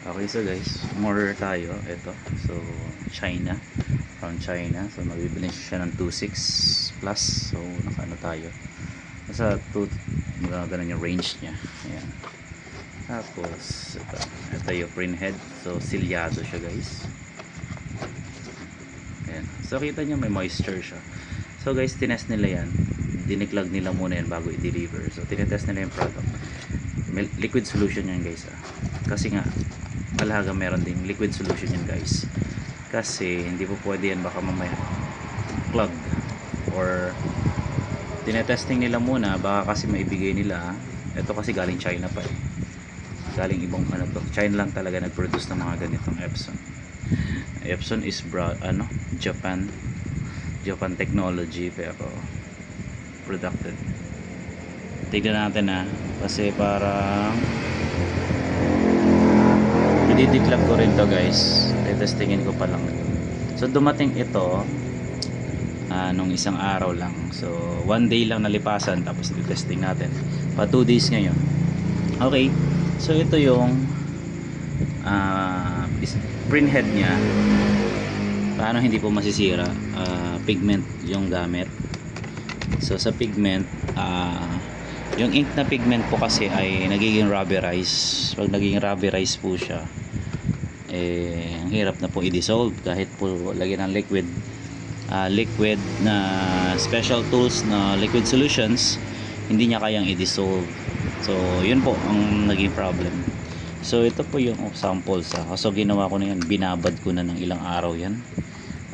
Okay, so guys, more tayo. Ito. So, China. From China. So, mabibili siya ng 2.6 plus. So, nakaano tayo. Nasa 2, ganun yung range niya. Ayan. Tapos, ito yung print head. So, silyado siya guys. Ayan. So, kita nyo may moisture siya. So, guys, tinest nila yan. Diniklag nila muna yan bago i-deliver. So, tinetest nila yung product. May liquid solution yan guys. Kasi nga, malaga meron ding liquid solution yan guys. Kasi, hindi po pwede yan baka mamaya plug. Or, tinetesting nila muna. Baka kasi maibigay nila. Ito kasi galing China pa eh. Galing ibang ano to. China lang talaga nag-produce ng mga ganitong Epson. Epson is Japan technology pero producted. Tignan natin kasi parang i-declap ko rin to guys. Testingin ko pa lang. So dumating ito nung isang araw lang. So 1 day lang nalipasan tapos i-testing natin. Pa 2 days ngayon. Okay. So ito yung print head niya. Paano hindi po masisira? Pigment yung gamit. So sa pigment, yung ink na pigment po kasi ay nagiging rubberize. Pag naging rubberize po siya, ang hirap na po i-dissolve kahit po lagyan ng liquid na special tools na liquid solutions, hindi niya kayang i-dissolve. So yun po ang naging problem. So ito po yung samples. So ginawa ko na yan, binabad ko na ng ilang araw yan.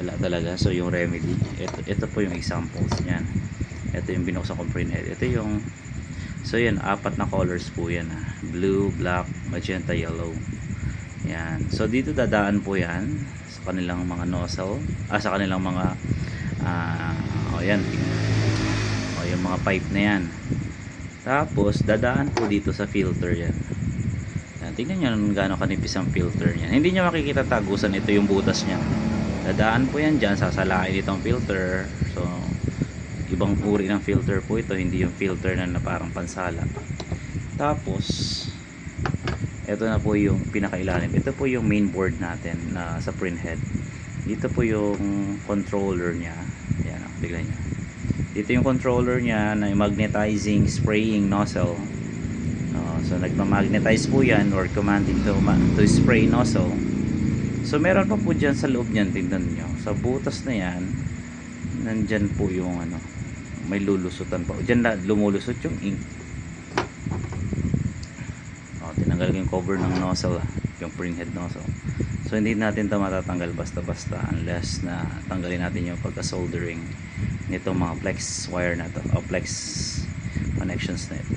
Wala talaga. So yung remedy, ito po yung examples niyan. Ito yung binuksan kong print head. Ito yung, so yan, 4 na colors po yan. Blue, black, magenta, yellow. Yan. So dito dadaan po yan sa kanilang mga nozzle, sa kanilang mga yan. Yung mga pipe na yan. Tapos dadaan po dito sa filter yan. Tingnan nyo gaano kanipis ang filter niya. Hindi nyo makikita tagusan, ito yung butas niya. Dadaan po yan dyan, sasalain itong filter. So ibang uri ng filter po ito, hindi yung filter na parang pansala. Tapos ito na po yung pinakailalim. Ito po yung main board natin na sa print head. Dito po yung controller niya. Yan, tignan nyo. Dito yung controller niya na magnetizing spraying nozzle. So nagmamagnetize po yan or commanding to spray nozzle. So meron pa po dyan sa loob niyan, tingnan nyo. Sa butas na yan, nandyan po yung may lulusutan pa. Dyan lumulusot yung ink. Tinanggal yung cover ng nozzle, yung print head nozzle. So hindi natin ito matatanggal basta-basta unless na tanggalin natin yung pagka-soldering nitong mga flex wire na to o flex connections na ito.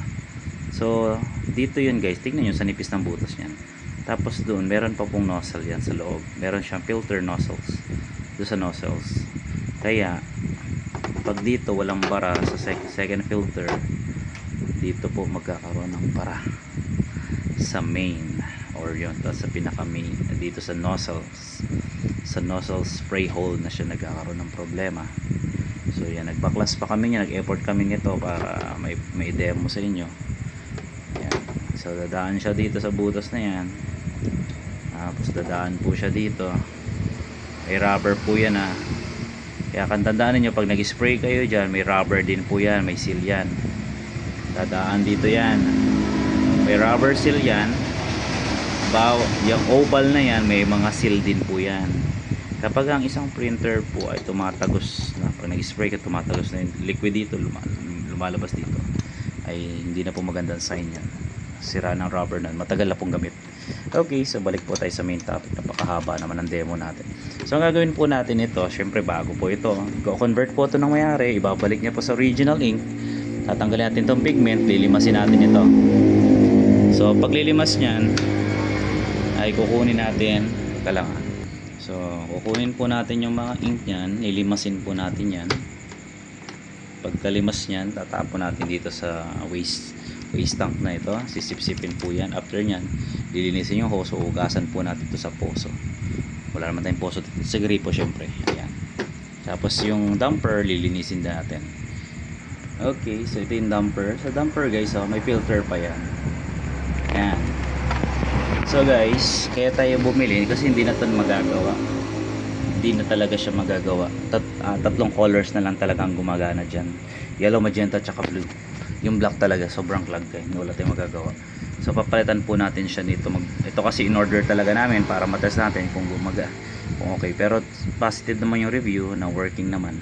So dito yun guys, tingnan nyo sa nipis ng butas niyan. Tapos doon meron pa pong nozzle yan sa loob. Meron siyang filter nozzles doon sa nozzles. Kaya pag dito walang bara sa second filter, dito po magkakaroon ng bara sa main or yun sa pinaka main dito sa nozzles, sa nozzle spray hole na siya nagkakaroon ng problema. So yan, nagbaklas pa kami niya, nag-effort kami nito para may demo sa inyo. Yan. So dadaan siya dito sa butas na yan. Tapos dadaan po siya dito. May rubber po yan Kaya tandaan niyo pag nag-spray kayo dyan, may rubber din po yan, may seal yan. Dadaan dito yan. May rubber seal yan. Yung oval na yan, may mga seal din po yan. Kapag ang isang printer po ay tumatagos na, pag nag-spray ka tumatagos na yung liquid dito, lumalabas dito, ay hindi na po magandang sign yan. Sira ng rubber na, matagal na pong gamit. Okay, so balik po tayo sa main topic. Napakahaba naman ang demo natin. So ang gagawin po natin ito, syempre bago po ito, convert po ito ng mayari, ibabalik niya po sa original ink. Tatanggalin natin itong pigment, lilimasin natin ito. So paglilimas niyan ay kukunin natin, so kukunin po natin yung mga ink niyan, lilimasin po natin yan. Pagkalimas niyan, tatapon natin dito sa waste tank na ito, sisip-sipin po yan. After niyan, lilinisin yung hose, ugasan po natin ito sa poso. Wala naman tayong poso sa gripo syempre. Ayan. Tapos yung damper, lilinisin din natin. Okay, so ito yung damper. Sa damper guys, may filter pa yan. Ayan. So guys, kaya tayo bumili kasi hindi na 'to magagawa. Hindi na talaga siya magagawa. Tatlong colors na lang talaga ang gumagana diyan. Yellow, magenta, tsaka blue. Yung black talaga sobrang clog kaya hindi wala tayong magagawa. So papalitan po natin siya nito. Ito kasi in order talaga namin para matest natin kung kung okay. Pero positive naman yung review na working naman.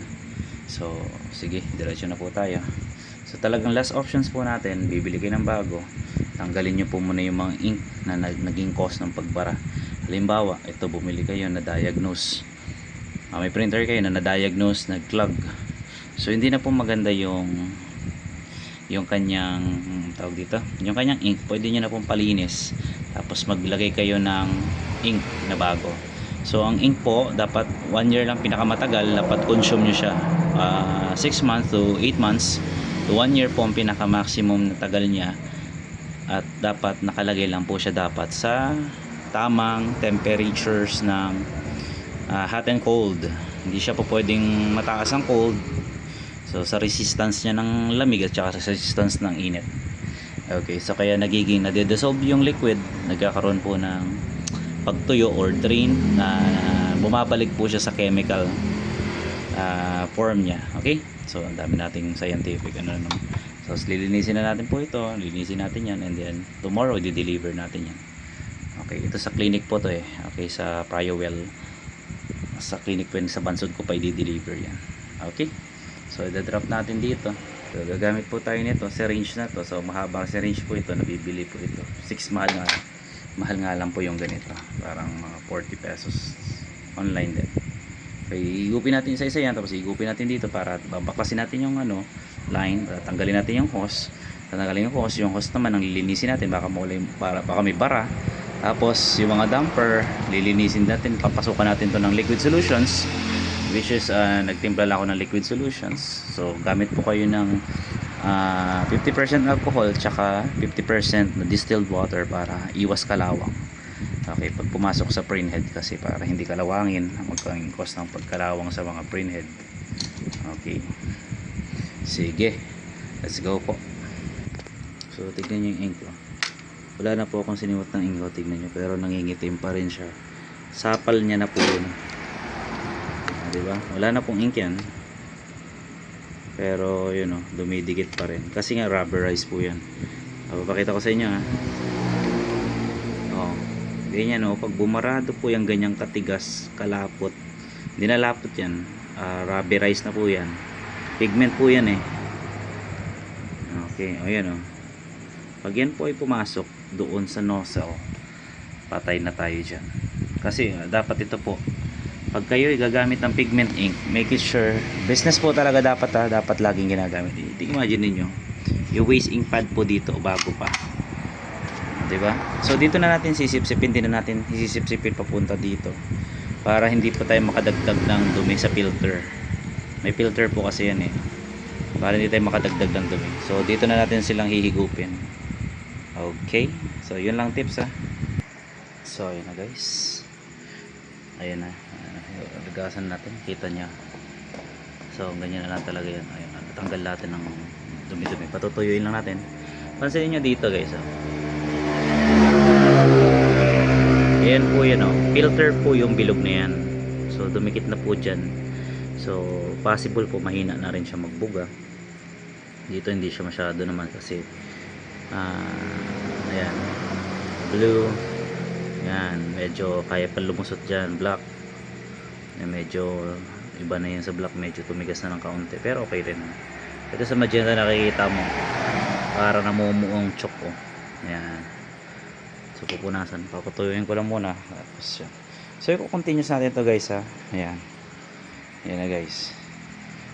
So sige, diretso na po tayo. So talagang last options po natin, bibili kayo ng bago. Tanggalin nyo po muna yung mga ink na naging cause ng pagbara. Halimbawa, ito bumili kayo na diagnose. May printer kayo na na-diagnose nag-clog. So hindi na po maganda yung kanyang tawag dito, yung kanyang ink. Pwede niyo na pong palinis. Tapos maglagay kayo ng ink na bago. So ang ink po dapat 1 year lang pinakamatagal, dapat consume niyo siya. 6 months to 8 months to 1 year po ang pinaka maximum na tagal niya. At dapat nakalagay lang po siya dapat sa tamang temperatures ng hot and cold. Hindi siya po pwedeng mataas ang cold. So sa resistance niya ng lamig at saka sa resistance ng init. Okay, so kaya nagiging nade-dissolve yung liquid, nagkakaroon po ng pagtuyo or drain na bumabalik po siya sa chemical form niya. Okay? So ang dami nating scientific So lilinisin na natin po ito, lilinisin natin yan, and then tomorrow i-deliver natin yan. Okay, ito sa clinic po to eh. Okay, sa Priowell. Sa clinic po yun, sa Bansod ko pa i-deliver yan. Okay? So i-drop natin dito. So gagamit po tayo nito, syringe na to. So mahabang syringe po ito, nabibili po ito. 6 mahal nga lang po yung ganito. Parang mga 40 pesos online din. So igupin natin isa-isa yan, tapos igupin natin dito para babaklasin natin yung line, tanggalin natin yung hose. Tanggalin yung hose naman ang lilinisin natin, baka may bara. Tapos yung mga damper lilinisin natin, papasukan natin to ng liquid solutions, which is nagtimpla lang ako ng liquid solutions. So gamit po kayo ng 50% alcohol tsaka 50% na distilled water para iwas kalawang. Okay, pag pumasok sa printhead kasi para hindi kalawangin, magkakaroon cause ng pagkalawang sa mga printhead. Okay, sige, let's go po. So tignan nyo yung ink ko. Wala na po akong siniwat ng ink ko, tignan nyo, pero nangingitim pa rin siya. Sapal niya na po yun. Diba? Wala na pong ink yan, pero yun o, dumidikit pa rin kasi nga rubberized po yan. Papakita ko sa inyo ganyan o, pag bumarado po yung ganyang katigas, kalapot, hindi na lapot yan, rubberized na po yan, pigment po yan eh. Okay, o yan o, pag yan po ay pumasok doon sa nozzle, patay na tayo dyan. Kasi dapat ito po, pag kayo ay gagamit ng pigment ink, make it sure, business po talaga dapat dapat laging ginagamit. Imagine niyo yung waste ink pad po dito bago pa, diba? So dito na natin sisip-sipin, din na natin sisip-sipin papunta dito para hindi po tayo makadagdag ng dumi sa filter. May filter po kasi yan eh, para hindi tayo makadagdag ng dumi. So dito na natin silang hihigupin. Okay, so yun lang tips So ayun na guys, ayun na, lagasan natin, kita nya. So ganyan na lang talaga yan. Ayun, natanggal natin ng dumi-dumi, patutuyuin lang natin. Pansinin nyo dito guys ayan po yan filter po yung bilog na yan. So dumikit na po dyan. So possible po mahina na rin siya magbuga. Dito hindi siya masyado naman kasi ayan, blue yan, medyo kaya pa lumusot dyan. Black yan, medyo iba na yan sa black, medyo tumigas na ng kaunti pero okay rin. Ito sa magenta nakikita mo para namumuong chok ayan. So pupunasan, papatuyuin ko lang muna. Tapos, so i-continue natin ito guys ayan. Ayan na guys.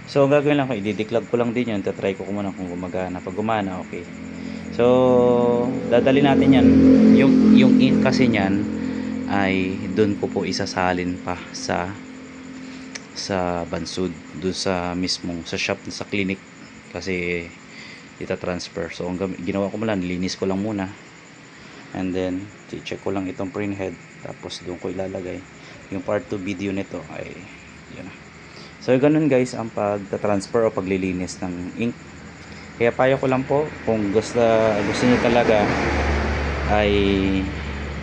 So ang gagawin lang ko, i-declog ko lang din yun. Tatry ko muna kung gumagana. Pag gumana, okay. So dadali natin yan. Yung ink kasi nyan ay doon ko po isasalin pa sa Bansod, doon sa mismong sa shop, sa clinic kasi ita-transfer. So ang ginawa ko muna, nilinis ko lang muna. And then i-check ko lang itong printhead, tapos doon ko ilalagay yung part 2 video nito ay yun na. So ganun guys ang pagta-transfer o paglilinis ng ink. Kaya payo ko lang po kung gusto niyo talaga ay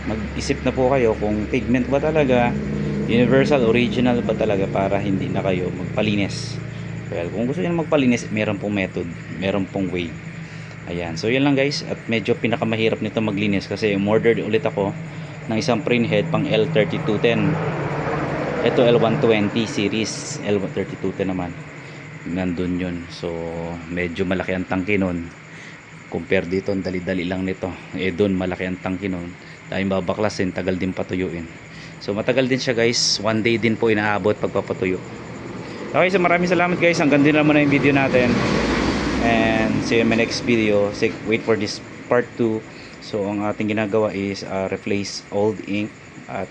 mag-isip na po kayo kung pigment ba talaga, universal, original ba talaga, para hindi na kayo magpalinis. Well, kung gusto niyo magpalinis, meron pong method, meron pong way. Ayan, so yan lang guys. At medyo pinakamahirap nito maglinis kasi umorder ulit ako ng isang print head pang L3210. Ito L120 series, L3210 naman, nandun yun. So medyo malaki ang tangke nun compare dito. Ang dali-dali lang nito, doon malaki ang tangke nun, tayong babaklasin, tagal din patuyuin. So matagal din siya guys, 1 day din po inaabot pagpapatuyo. Okay, so maraming salamat guys, hanggang din naman na yung video natin, and see you in my next video. Wait for this part 2. So ang ating ginagawa is replace old ink at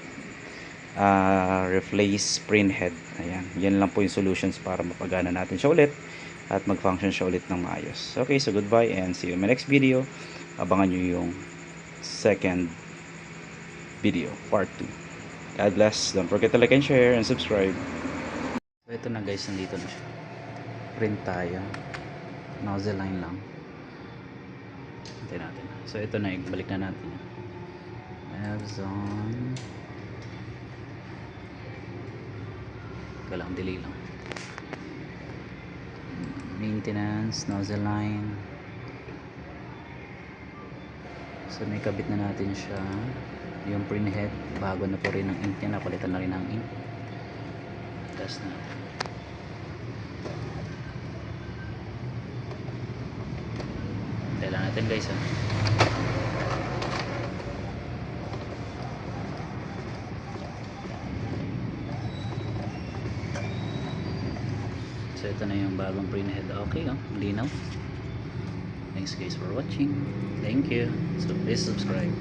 replace print head. Ayan, yan lang po yung solutions para mapagana natin siya ulit at mag-function siya ulit ng maayos. Okay, so goodbye and see you in my next video. Abangan nyo yung second video, part 2. God bless. Don't forget to like and share and subscribe. So ito na guys, nandito na siya. Print tayo. Nozzle line lang. Hintay natin. So ito na, ibalik na natin. Epson. Kalang delay lang. Maintenance, nozzle line. So may kabit na natin siya. Yung print head, bago na po rin ang ink niya, napalitan na rin ang ink. Test na. Tela natin guys ha. So ito na yung bagong print head. Okay, linaw. Thanks guys for watching. Thank you. So please subscribe.